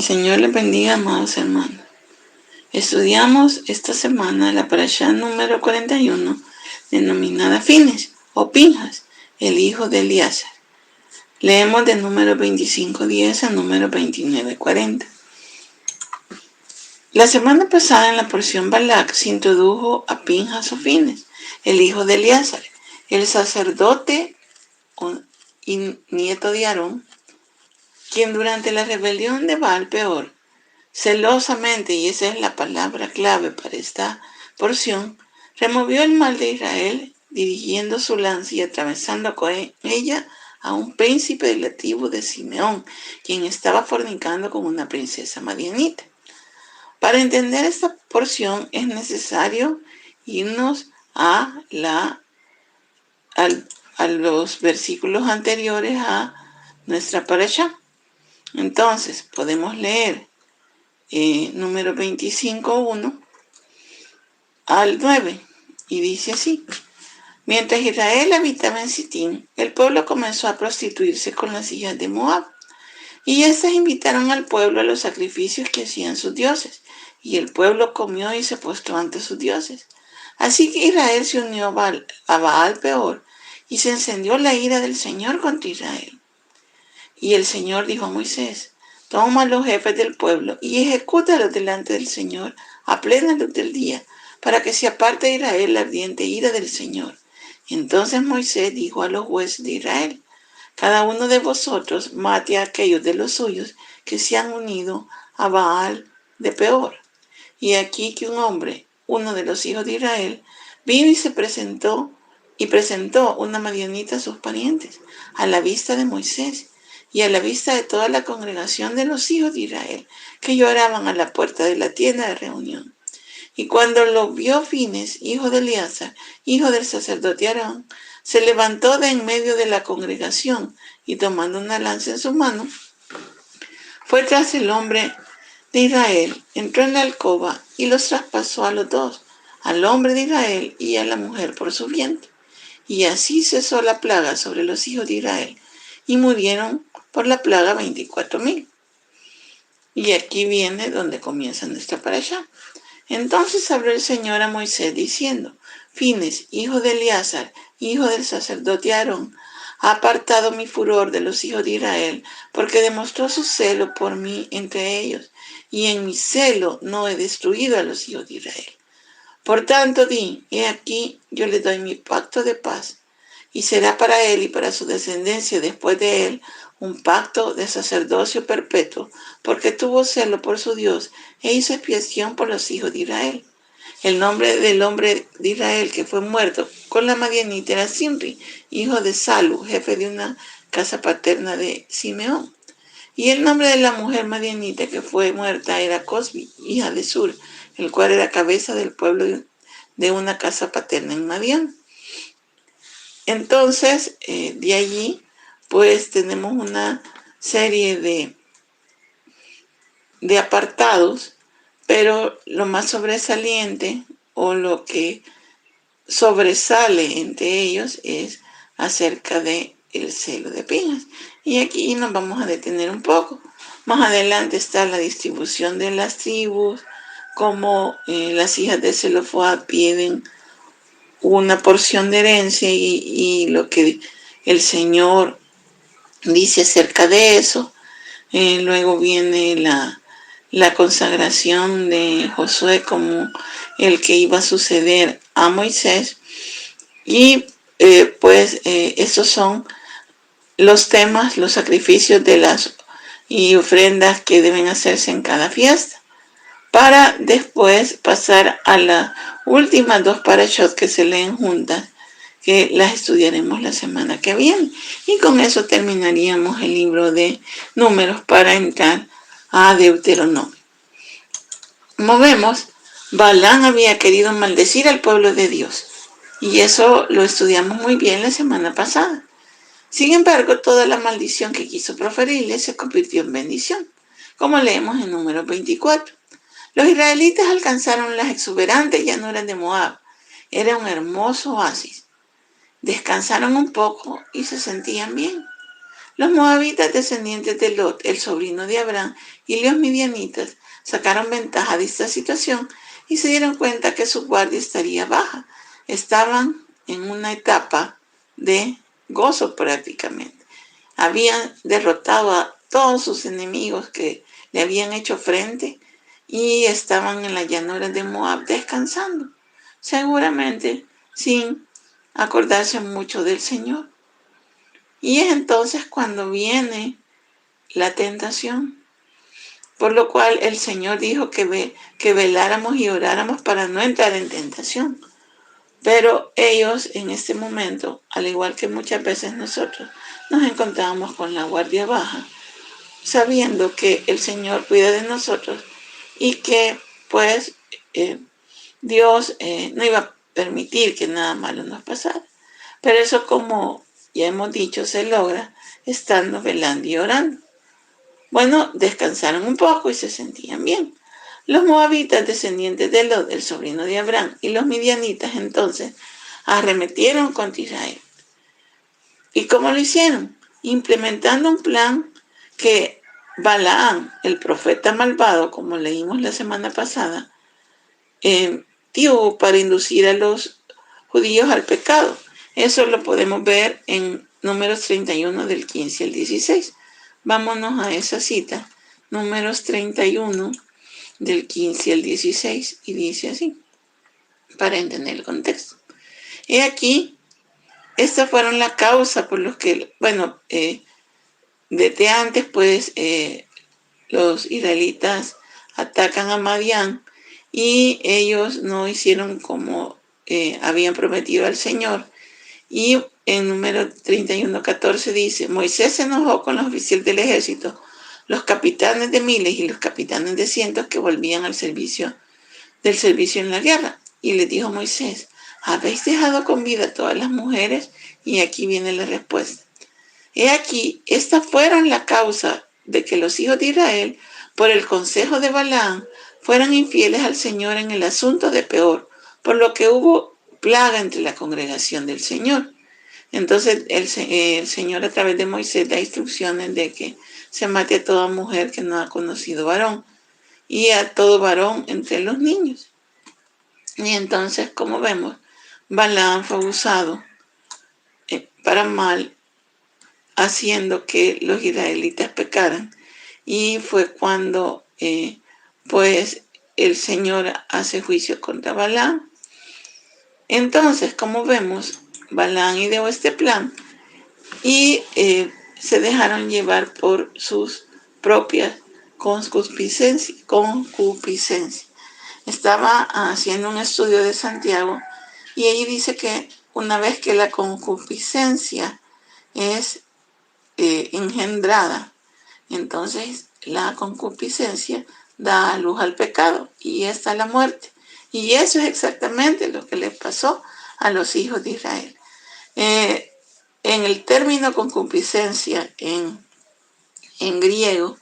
Señor les bendiga, amados hermanos. Estudiamos esta semana la parashá número 41, denominada Fines o Pinhas, el hijo de Elíasar. Leemos de número 25:10 a número 29:40. La semana pasada en la porción Balak se introdujo a Pinhas o Fines, el hijo de Elíasar, el sacerdote y nieto de Aarón, quien durante la rebelión de Baal Peor, celosamente, y esa es la palabra clave para esta porción, removió el mal de Israel, dirigiendo su lanza y atravesando con ella a un príncipe de la tribu de Simeón, quien estaba fornicando con una princesa madianita. Para entender esta porción es necesario irnos a los versículos anteriores a nuestra parashá. Entonces podemos leer número 25:1 al 9, y dice así: mientras Israel habitaba en Sitín, el pueblo comenzó a prostituirse con las hijas de Moab, y estas invitaron al pueblo a los sacrificios que hacían sus dioses, y el pueblo comió y se postró ante sus dioses. Así que Israel se unió a Baal Peor, y se encendió la ira del Señor contra Israel. Y el Señor dijo a Moisés: toma a los jefes del pueblo y ejecútalos delante del Señor a plena luz del día, para que se aparte de Israel la ardiente ira del Señor. Entonces Moisés dijo a los jueces de Israel: cada uno de vosotros mate a aquellos de los suyos que se han unido a Baal de Peor. Y aquí que un hombre, uno de los hijos de Israel, vino y presentó una madianita a sus parientes, a la vista de Moisés y a la vista de toda la congregación de los hijos de Israel, que lloraban a la puerta de la tienda de reunión. Y cuando lo vio Fines, hijo de Elíasar, hijo del sacerdote Aarón, se levantó de en medio de la congregación, y tomando una lanza en su mano, fue tras el hombre de Israel, entró en la alcoba y los traspasó a los dos, al hombre de Israel y a la mujer por su vientre. Y así cesó la plaga sobre los hijos de Israel, y murieron por la plaga 24,000. Y aquí viene donde comienza nuestra parashá. Entonces habló el Señor a Moisés diciendo: Fines, hijo de Elíasar, hijo del sacerdote Aarón, ha apartado mi furor de los hijos de Israel, porque demostró su celo por mí entre ellos, y en mi celo no he destruido a los hijos de Israel. Por tanto di: he aquí, yo le doy mi pacto de paz, y será para él y para su descendencia después de él un pacto de sacerdocio perpetuo, porque tuvo celo por su Dios e hizo expiación por los hijos de Israel. El nombre del hombre de Israel que fue muerto con la madianita era Simri, hijo de Salu, jefe de una casa paterna de Simeón. Y el nombre de la mujer madianita que fue muerta era Cosbi, hija de Sur, el cual era cabeza del pueblo de una casa paterna en Madián. Entonces, de allí, pues tenemos una serie de apartados, pero lo más sobresaliente o lo que sobresale entre ellos es acerca de el celo de Pinhas. Y aquí nos vamos a detener un poco. Más adelante está la distribución de las tribus, como las hijas de Zelofehad piden una porción de herencia y lo que el Señor dice acerca de eso. Luego viene la consagración de Josué como el que iba a suceder a Moisés. Y estos son los temas, los sacrificios y ofrendas que deben hacerse en cada fiesta, para después pasar a las últimas dos parashot que se leen juntas, que las estudiaremos la semana que viene. Y con eso terminaríamos el libro de Números para entrar a Deuteronomio. Como vemos, Balaam había querido maldecir al pueblo de Dios, y eso lo estudiamos muy bien la semana pasada. Sin embargo, toda la maldición que quiso proferirle se convirtió en bendición, como leemos en Números 24. Los israelitas alcanzaron las exuberantes llanuras de Moab. Era un hermoso oasis. Descansaron un poco y se sentían bien. Los moabitas, descendientes de Lot, el sobrino de Abraham, y los midianitas sacaron ventaja de esta situación y se dieron cuenta que su guardia estaría baja. Estaban en una etapa de gozo prácticamente. Habían derrotado a todos sus enemigos que le habían hecho frente y estaban en la llanura de Moab descansando, seguramente sin acordarse mucho del Señor. Y es entonces cuando viene la tentación, por lo cual el Señor dijo que veláramos y oráramos para no entrar en tentación. Pero ellos en este momento, al igual que muchas veces nosotros, nos encontrábamos con la guardia baja, sabiendo que el Señor cuida de nosotros y que pues Dios no iba a permitir que nada malo nos pasara. Pero eso, como ya hemos dicho, se logra estando velando y orando. Bueno, descansaron un poco y se sentían bien. Los moabitas, descendientes de Lot, el sobrino de Abraham, y los midianitas entonces arremetieron contra Israel. ¿Y cómo lo hicieron? Implementando un plan que Balaam, el profeta malvado, como leímos la semana pasada, dio para inducir a los judíos al pecado. Eso lo podemos ver en Números 31 del 15 al 16. Vámonos a esa cita, Números 31 del 15 al 16, y dice así, para entender el contexto. He aquí, estas fueron la causa por los que, desde antes, pues, los israelitas atacan a Madián y ellos no hicieron como habían prometido al Señor. Y en Número 31:14 dice, Moisés se enojó con los oficiales del ejército, los capitanes de miles y los capitanes de cientos que volvían del servicio en la guerra. Y les dijo Moisés, ¿habéis dejado con vida a todas las mujeres? Y aquí viene la respuesta. He aquí, estas fueron la causa de que los hijos de Israel, por el consejo de Balaam, fueran infieles al Señor en el asunto de Peor, por lo que hubo plaga entre la congregación del Señor. Entonces el Señor, a través de Moisés, da instrucciones de que se mate a toda mujer que no ha conocido varón y a todo varón entre los niños. Y entonces, como vemos, Balaam fue usado para mal, haciendo que los israelitas pecaran. Y fue cuando pues el Señor hace juicio contra Balaam. Entonces, como vemos, Balaam ideó este plan y se dejaron llevar por sus propias concupiscencias. Estaba haciendo un estudio de Santiago y allí dice que una vez que la concupiscencia es engendrada, entonces la concupiscencia da a luz al pecado y esta la muerte. Y eso es exactamente lo que les pasó a los hijos de Israel. En el término concupiscencia en griego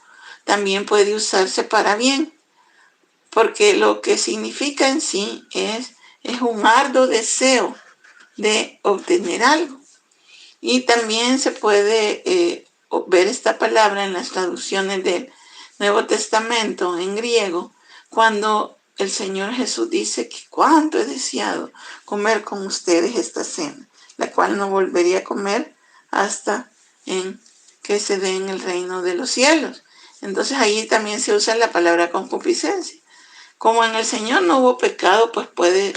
también puede usarse para bien, porque lo que significa en sí es un arduo deseo de obtener algo. Y también se puede ver esta palabra en las traducciones del Nuevo Testamento en griego, cuando el Señor Jesús dice que cuánto he deseado comer con ustedes esta cena, la cual no volvería a comer hasta que se dé en el reino de los cielos. Entonces ahí también se usa la palabra concupiscencia. Como en el Señor no hubo pecado, pues puede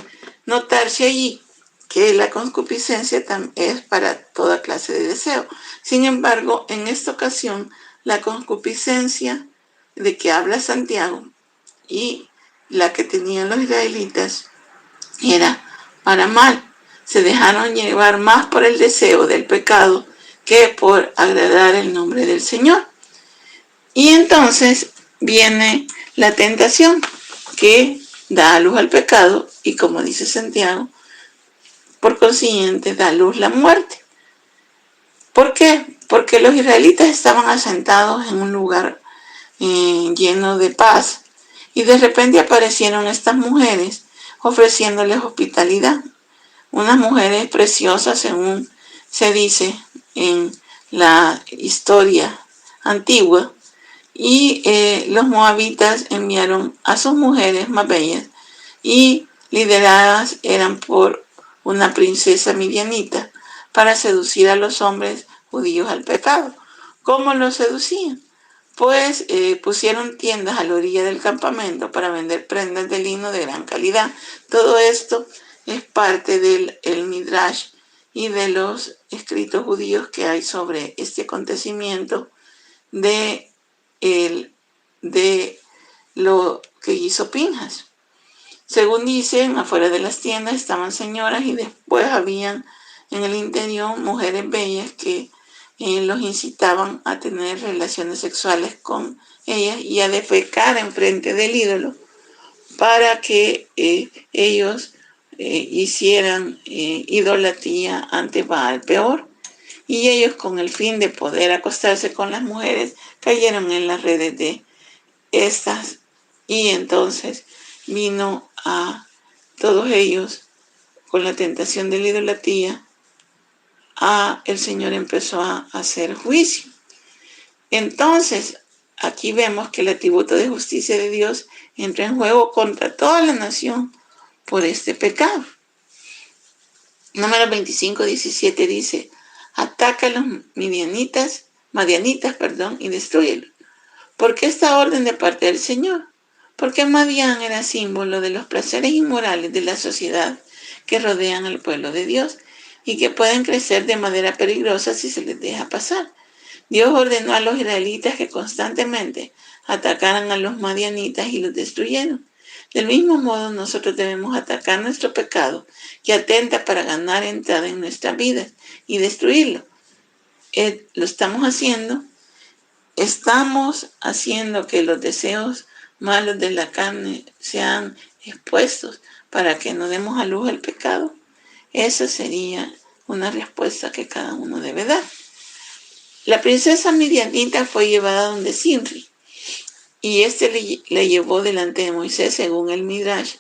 notarse allí que la concupiscencia es para toda clase de deseo. Sin embargo, en esta ocasión, la concupiscencia de que habla Santiago y la que tenían los israelitas era para mal. Se dejaron llevar más por el deseo del pecado que por agradar el nombre del Señor. Y entonces viene la tentación que da a luz al pecado y, como dice Santiago, por consiguiente da a luz la muerte. ¿Por qué? Porque los israelitas estaban asentados en un lugar lleno de paz y de repente aparecieron estas mujeres ofreciéndoles hospitalidad. Unas mujeres preciosas, según se dice en la historia antigua, y los moabitas enviaron a sus mujeres más bellas y lideradas eran por una princesa midianita para seducir a los hombres judíos al pecado. ¿Cómo los seducían? Pues pusieron tiendas a la orilla del campamento para vender prendas de lino de gran calidad. Todo esto es parte del Midrash y de los escritos judíos que hay sobre este acontecimiento de lo que hizo Pinjas. Según dicen, afuera de las tiendas estaban señoras y después habían en el interior mujeres bellas que los incitaban a tener relaciones sexuales con ellas y a defecar enfrente del ídolo para que ellos hicieran idolatría ante Baal peor. Y ellos, con el fin de poder acostarse con las mujeres, cayeron en las redes de estas, y entonces vino a todos ellos con la tentación de la idolatría. El Señor empezó a hacer juicio. Entonces aquí vemos que el atributo de justicia de Dios entra en juego contra toda la nación por este pecado. Número 25:17 dice: ataca a los madianitas, y destrúyelos. ¿Por qué esta orden de parte del Señor? Porque Madián era símbolo de los placeres inmorales de la sociedad que rodean al pueblo de Dios y que pueden crecer de manera peligrosa si se les deja pasar. Dios ordenó a los israelitas que constantemente atacaran a los madianitas y los destruyeron. Del mismo modo, nosotros debemos atacar nuestro pecado que atenta para ganar entrada en nuestras vidas y destruirlo. Lo estamos haciendo que los deseos malos de la carne sean expuestos para que no demos a luz el pecado. Esa sería una respuesta que cada uno debe dar. La princesa midianita fue llevada donde Sinri, y le llevó delante de Moisés según el Midrash,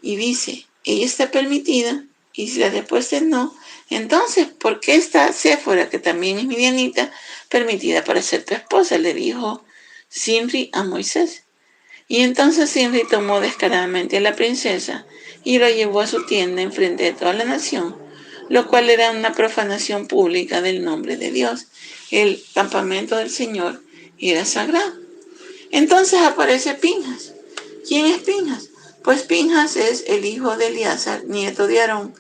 y dice: ella está permitida. Y si la respuesta es no, entonces ¿por qué está Séfora, que también es midianita, permitida para ser tu esposa? Le dijo Sinri a Moisés. Y entonces Sinri tomó descaradamente a la princesa y lo llevó a su tienda en frente de toda la nación, lo cual era una profanación pública del nombre de Dios. El campamento del Señor era sagrado. Entonces aparece Pinjas. ¿Quién es Pinjas? Pues Pinjas es el hijo de Eleazar, nieto de Aarón,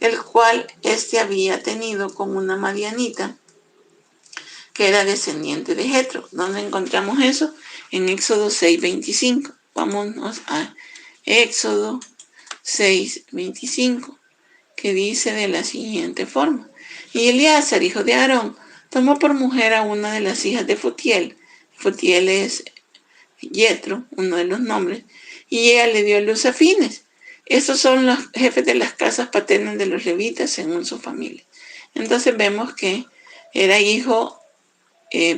el cual había tenido con una madianita que era descendiente de Jetro. ¿Dónde encontramos eso? En Éxodo 6:25. Vámonos a Éxodo 6:25, que dice de la siguiente forma: y Eleazar, hijo de Aarón, tomó por mujer a una de las hijas de Futiel. Futiel es Jetro, uno de los nombres, y ella le dio luz a Fines. Estos son los jefes de las casas paternas de los levitas según su familia. Entonces vemos que era hijo,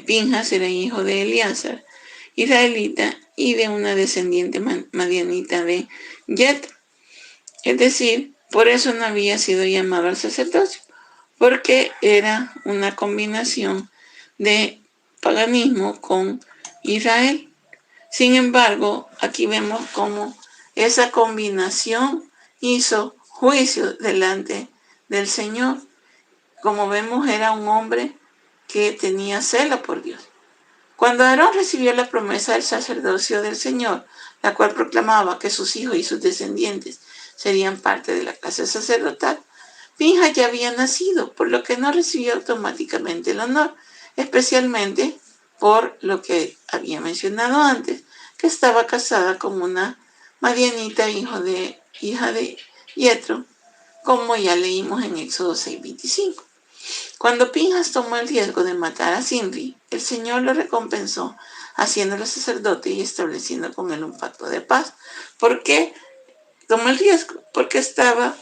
Pinjas era hijo de Eleazar, israelita, y de una descendiente madianita de Jetro. Es decir, por eso no había sido llamado al sacerdocio, porque era una combinación de paganismo con Israel. Sin embargo, aquí vemos cómo esa combinación hizo juicio delante del Señor. Como vemos, era un hombre que tenía celo por Dios. Cuando Aarón recibió la promesa del sacerdocio del Señor, la cual proclamaba que sus hijos y sus descendientes serían parte de la clase sacerdotal, Pinjas ya había nacido, por lo que no recibió automáticamente el honor, especialmente por lo que había mencionado antes, que estaba casada con una madianita, hija de Jetro, como ya leímos en Éxodo 6:25. Cuando Pinjas tomó el riesgo de matar a Sinri, el Señor lo recompensó haciéndolo sacerdote y estableciendo con él un pacto de paz. ¿Por qué tomó el riesgo? Porque estaba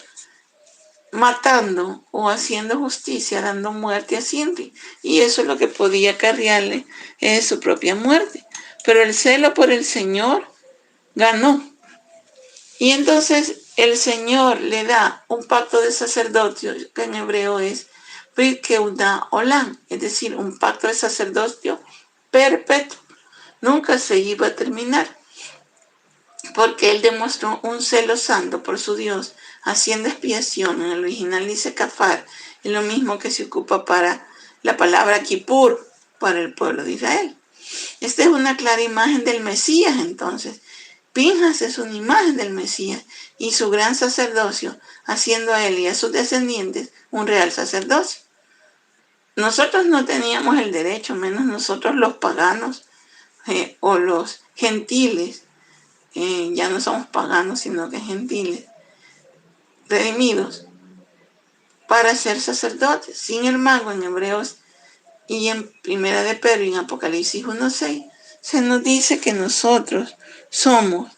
matando o haciendo justicia, dando muerte a Sinri, y eso es lo que podía acarrearle su propia muerte. Pero el celo por el Señor ganó. Y entonces el Señor le da un pacto de sacerdocio, que en hebreo es Brit Keudah Olam, es decir, un pacto de sacerdocio perpetuo. Nunca se iba a terminar, porque él demostró un celo santo por su Dios, haciendo expiación. En el original dice kafar, es lo mismo que se ocupa para la palabra Kippur, para el pueblo de Israel. Esta es una clara imagen del Mesías, entonces. Pinjas es una imagen del Mesías y su gran sacerdocio, haciendo a él y a sus descendientes un real sacerdocio. Nosotros no teníamos el derecho, menos nosotros los paganos o los gentiles, ya no somos paganos, sino que gentiles, redimidos, para ser sacerdotes. Sin embargo, en Hebreos y en Primera de Pedro y en Apocalipsis 1:6, se nos dice que nosotros somos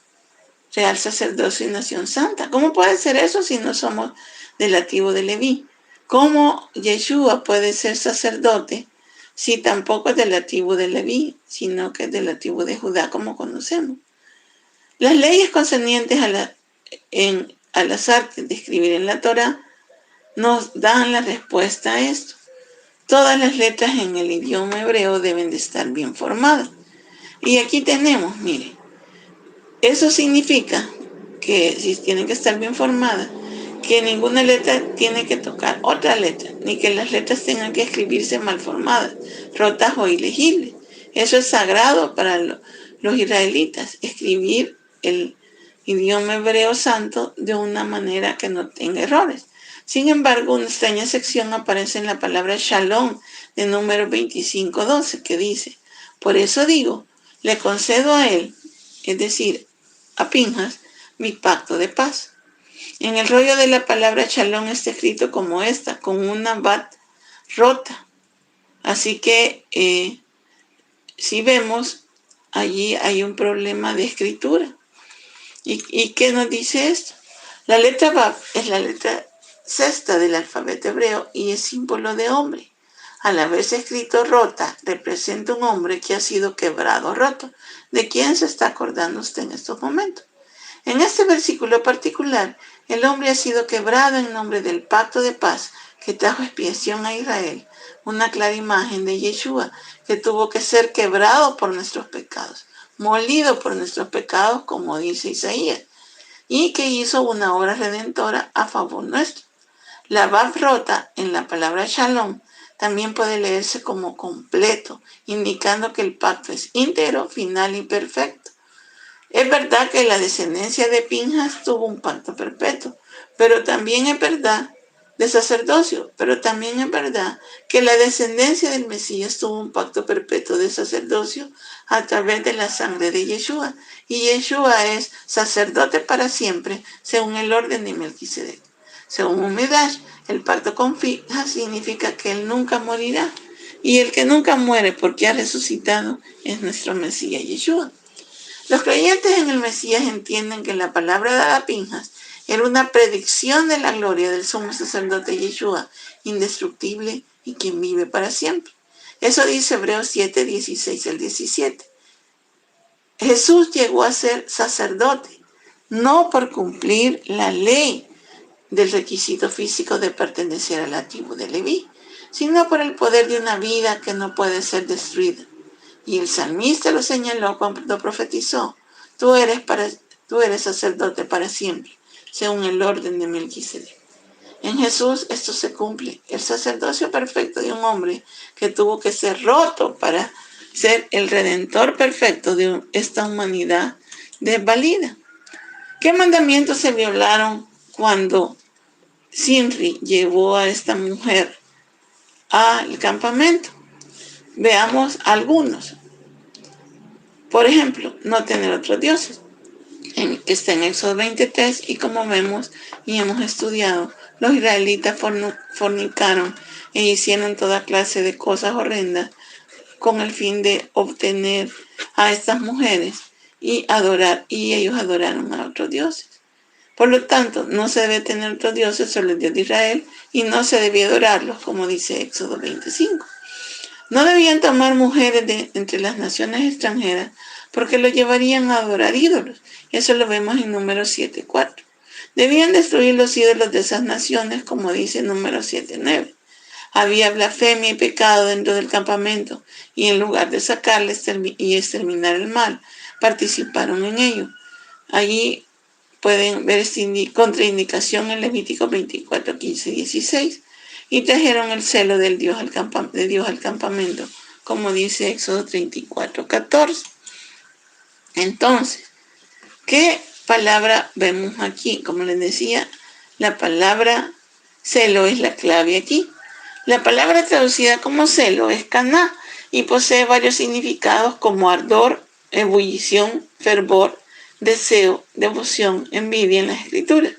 real sacerdocio y nación santa. ¿Cómo puede ser eso si no somos de la tribu de Leví? ¿Cómo Yeshua puede ser sacerdote si tampoco es de la tribu de Leví, sino que es de la tribu de Judá, como conocemos? Las leyes concernientes a las artes de escribir en la Torá nos dan la respuesta a esto. Todas las letras en el idioma hebreo deben de estar bien formadas. Y aquí tenemos, mire, eso significa que si tienen que estar bien formadas, que ninguna letra tiene que tocar otra letra, ni que las letras tengan que escribirse mal formadas, rotas o ilegibles. Eso es sagrado para los israelitas, escribir el idioma hebreo santo de una manera que no tenga errores. Sin embargo, una extraña sección aparece en la palabra Shalom de número 25:12, que dice: por eso digo, le concedo a él, es decir, a Pinjas, mi pacto de paz. En el rollo de la palabra Shalom está escrito como esta, con una bat rota. Así que si vemos, allí hay un problema de escritura. ¿Y qué nos dice esto? La letra Vav es la letra sexta del alfabeto hebreo y es símbolo de hombre. Al haberse escrito rota, representa un hombre que ha sido quebrado o roto. ¿De quién se está acordando usted en estos momentos? En este versículo particular, el hombre ha sido quebrado en nombre del pacto de paz que trajo expiación a Israel, una clara imagen de Yeshua, que tuvo que ser quebrado por nuestros pecados, molido por nuestros pecados, como dice Isaías, y que hizo una obra redentora a favor nuestro. La Vav rota en la palabra Shalom también puede leerse como completo, indicando que el pacto es íntegro, final y perfecto. Es verdad que la descendencia de Pinjas tuvo un pacto perpetuo, pero también es verdad de sacerdocio, pero también es verdad que la descendencia del Mesías tuvo un pacto perpetuo de sacerdocio a través de la sangre de Yeshua, y Yeshua es sacerdote para siempre, según el orden de Melquisedec. Según un Midrash, el pacto con Pinjas significa que él nunca morirá, y el que nunca muere porque ha resucitado es nuestro Mesías Yeshua. Los creyentes en el Mesías entienden que la palabra dada a Pinjas era una predicción de la gloria del sumo sacerdote Yeshua, indestructible y quien vive para siempre. Eso dice Hebreos 7:16-17. Jesús llegó a ser sacerdote, no por cumplir la ley del requisito físico de pertenecer a la tribu de Leví, sino por el poder de una vida que no puede ser destruida. Y el salmista lo señaló cuando profetizó: tú eres sacerdote para siempre, según el orden de Melquisedec. En Jesús esto se cumple, el sacerdocio perfecto de un hombre que tuvo que ser roto para ser el redentor perfecto de esta humanidad desvalida. ¿Qué mandamientos se violaron cuando Sinri llevó a esta mujer al campamento? Veamos algunos. Por ejemplo, no tener otros dioses, que está en Éxodo 23, y como vemos y hemos estudiado, los israelitas fornicaron e hicieron toda clase de cosas horrendas con el fin de obtener a estas mujeres y ellos adoraron a otros dioses. Por lo tanto, no se debe tener otros dioses, solo el Dios de Israel, y no se debía adorarlos, como dice Éxodo 25. No debían tomar mujeres de entre las naciones extranjeras porque lo llevarían a adorar ídolos. Eso lo vemos en Números 7:4. Debían destruir los ídolos de esas naciones, como dice Números 7:9. había blasfemia y pecado dentro del campamento, y en lugar de sacarles y exterminar el mal, participaron en ello. Allí pueden ver esta contraindicación en Levítico 24, 15 y 16. Y trajeron el celo de Dios al campamento, como dice Éxodo 34, 14. Entonces, ¿qué palabra vemos aquí? Como les decía, la palabra celo es la clave aquí. La palabra traducida como celo es caná y posee varios significados como ardor, ebullición, fervor, deseo, devoción, envidia en las escrituras.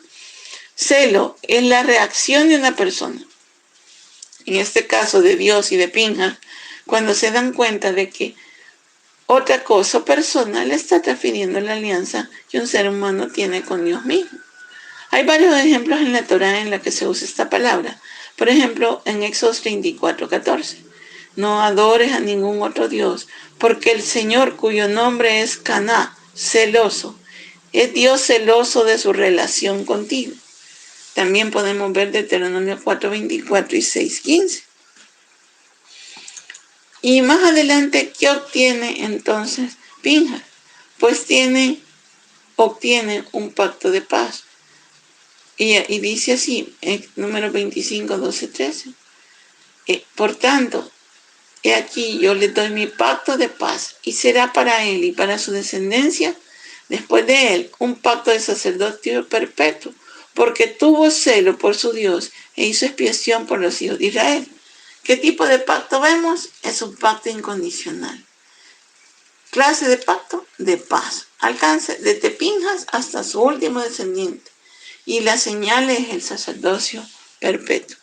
Celo es la reacción de una persona, en este caso de Dios y de Pinhas, cuando se dan cuenta de que otra cosa o persona le está transfiriendo la alianza que un ser humano tiene con Dios mismo. Hay varios ejemplos en la Torá en la que se usa esta palabra. Por ejemplo, en Éxodo 24, 14. No adores a ningún otro Dios, porque el Señor, cuyo nombre es Caná, celoso, es Dios celoso de su relación contigo. También podemos ver Deuteronomio 4, 24 y 6, 15. Y más adelante, ¿qué obtiene entonces Pinhas? Pues obtiene un pacto de paz. Y dice así, número 25, 12, 13. Por tanto, he aquí yo le doy mi pacto de paz, y será para él y para su descendencia, después de él, un pacto de sacerdocio perpetuo, porque tuvo celo por su Dios e hizo expiación por los hijos de Israel. ¿Qué tipo de pacto vemos? Es un pacto incondicional. Clase de pacto de paz. Alcance desde Pinhas hasta su último descendiente. Y la señal es el sacerdocio perpetuo.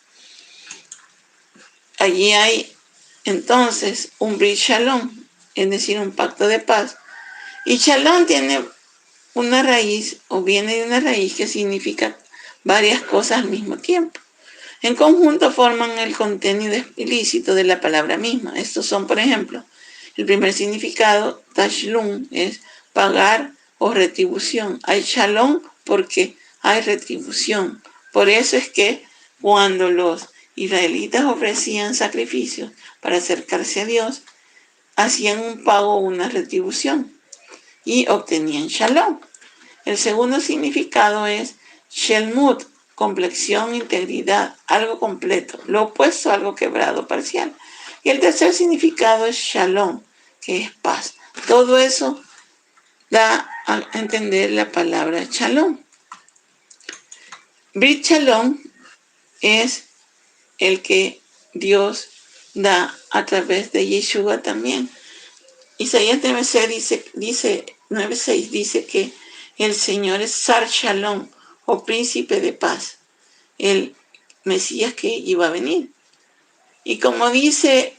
Allí hay entonces un brit shalom, es decir, un pacto de paz. Y shalom tiene una raíz, o viene de una raíz que significa varias cosas al mismo tiempo. En conjunto forman el contenido explícito de la palabra misma. Estos son, por ejemplo, el primer significado, tashlum, es pagar o retribución. Hay shalom porque hay retribución. Por eso es que cuando los israelitas ofrecían sacrificios para acercarse a Dios, hacían un pago o una retribución y obtenían shalom. El segundo significado es shelmut, complexión, integridad, algo completo, lo opuesto a algo quebrado, parcial. Y el tercer significado es shalom, que es paz. Todo eso da a entender la palabra shalom. Brit Shalom es el que Dios da a través de Yeshua también. Isaías 9:6 dice que el Señor es Sar Shalom, o príncipe de paz, el Mesías que iba a venir. Y como dice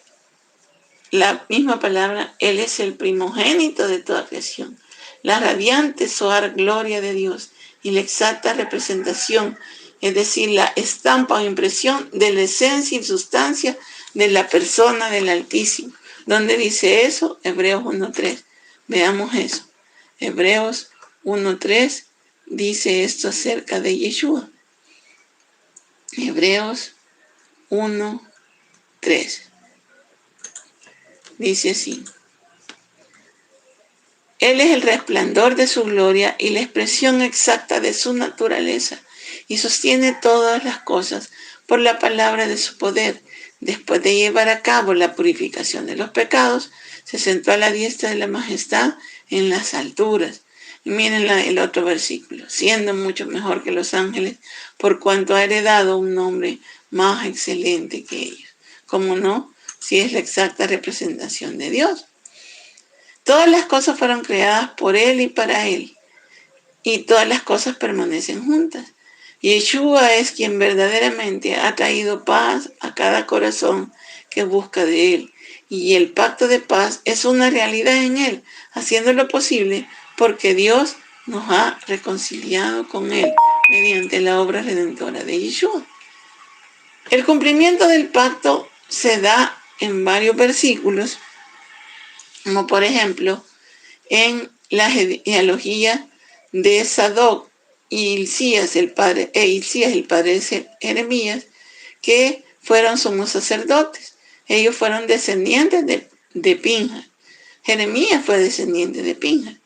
la misma palabra, Él es el primogénito de toda creación, la radiante Zohar gloria de Dios y la exacta representación, es decir, la estampa o impresión de la esencia y sustancia de la persona del Altísimo. ¿Dónde dice eso? Hebreos 1:3. Veamos eso. Hebreos 1:3 dice esto acerca de Yeshua. Hebreos 1:3. Dice así: Él es el resplandor de su gloria y la expresión exacta de su naturaleza, y sostiene todas las cosas por la palabra de su poder. Después de llevar a cabo la purificación de los pecados, se sentó a la diestra de la majestad en las alturas. Y miren el otro versículo: siendo mucho mejor que los ángeles, por cuanto ha heredado un nombre más excelente que ellos. ¿Cómo no? Si es la exacta representación de Dios. Todas las cosas fueron creadas por Él y para Él, y todas las cosas permanecen juntas. Yeshua es quien verdaderamente ha traído paz a cada corazón que busca de Él, y el pacto de paz es una realidad en Él, haciéndolo posible porque Dios nos ha reconciliado con Él mediante la obra redentora de Yeshua. El cumplimiento del pacto se da en varios versículos, como por ejemplo en la genealogía de Sadoc y Hilcías, el padre de Jeremías, que fueron sumos sacerdotes. Ellos fueron descendientes de Pinhas. Jeremías fue descendiente de Pinhas.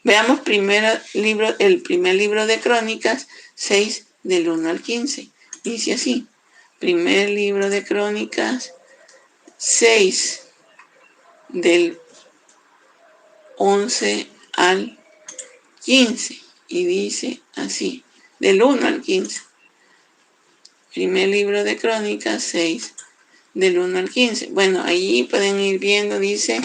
Veamos el primer libro de Crónicas 6 del 1 al 15. Dice así, primer libro de Crónicas 6 del 11 al 15. Y dice así, del 1 al 15. Primer libro de Crónicas 6 del 1 al 15. Bueno, allí pueden ir viendo, dice,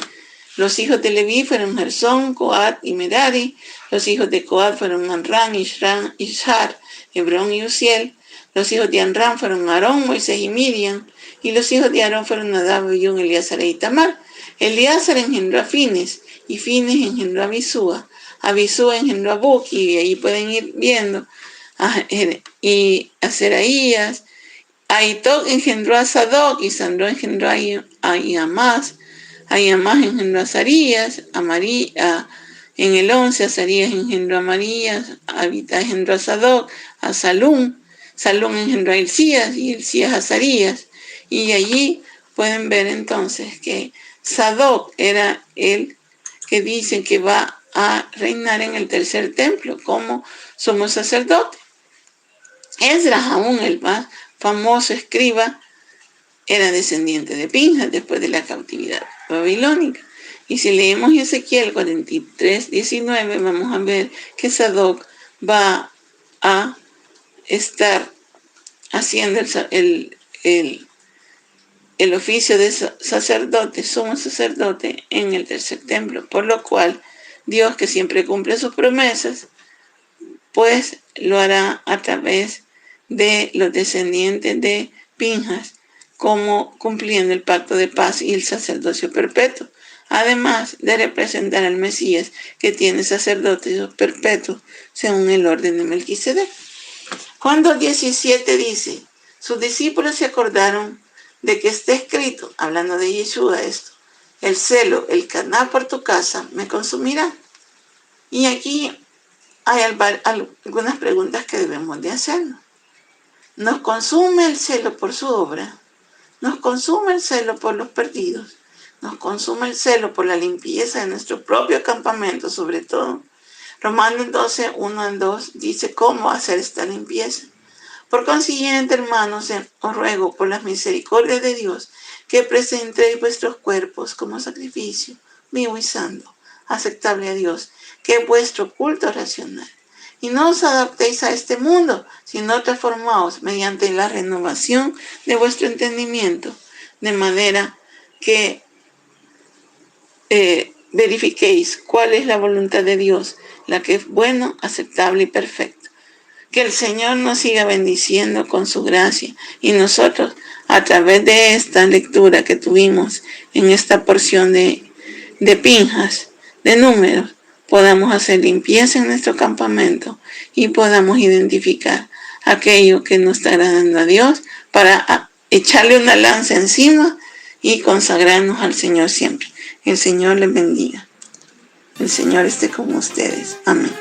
los hijos de Leví fueron Gersón, Coat y Merari. Los hijos de Coat fueron Amram, Ishar, Hebrón y Uziel. Los hijos de Amram fueron Aarón, Moisés y Miriam. Y los hijos de Aarón fueron Nadab, Abiú, Eleazar e Itamar. Eleazar engendró a Fines, y Fines engendró a Abisúa. Abisúa engendró a Buki, y ahí pueden ir viendo, y a Seraías. Ahitoc engendró a Sadoc, y Sadoc engendró a Iamás. Ayamás engendró a Sarías, en el 11 a Sarías engendró a Marías, a Abita engendró a Sadoc, a Salum engendró a Hilcías y Hilcías a Sarías. Y allí pueden ver entonces que Sadoc era el que dicen que va a reinar en el tercer templo como sumo sacerdote. Esdras, aún el más famoso escriba, era descendiente de Pinhas después de la cautividad babilónica. Y si leemos Ezequiel 43, 19, vamos a ver que Sadoc va a estar haciendo el oficio de sacerdote, sumo sacerdote, en el tercer templo, por lo cual Dios, que siempre cumple sus promesas, pues lo hará a través de los descendientes de Pinhas, como cumpliendo el pacto de paz y el sacerdocio perpetuo, además de representar al Mesías, que tiene sacerdocio perpetuo según el orden de Melquisedec. Juan 2:17 dice, sus discípulos se acordaron de que está escrito, hablando de Yeshua esto, el celo, el caná por tu casa me consumirá. Y aquí hay algunas preguntas que debemos de hacernos. ¿Nos consume el celo por su obra? ¿Nos consume el celo por los perdidos? ¿Nos consume el celo por la limpieza de nuestro propio campamento, sobre todo? Romanos 12, 1 al 2 dice cómo hacer esta limpieza. Por consiguiente, hermanos, os ruego por las misericordias de Dios que presentéis vuestros cuerpos como sacrificio vivo y santo, aceptable a Dios, que es vuestro culto racional. Y no os adaptéis a este mundo, sino transformaos mediante la renovación de vuestro entendimiento, de manera que verifiquéis cuál es la voluntad de Dios, la que es bueno, aceptable y perfecto. Que el Señor nos siga bendiciendo con su gracia y nosotros, a través de esta lectura que tuvimos en esta porción de Pinhas, de Números, podamos hacer limpieza en nuestro campamento y podamos identificar aquello que no está agradando a Dios para echarle una lanza encima y consagrarnos al Señor siempre. El Señor les bendiga. El Señor esté con ustedes. Amén.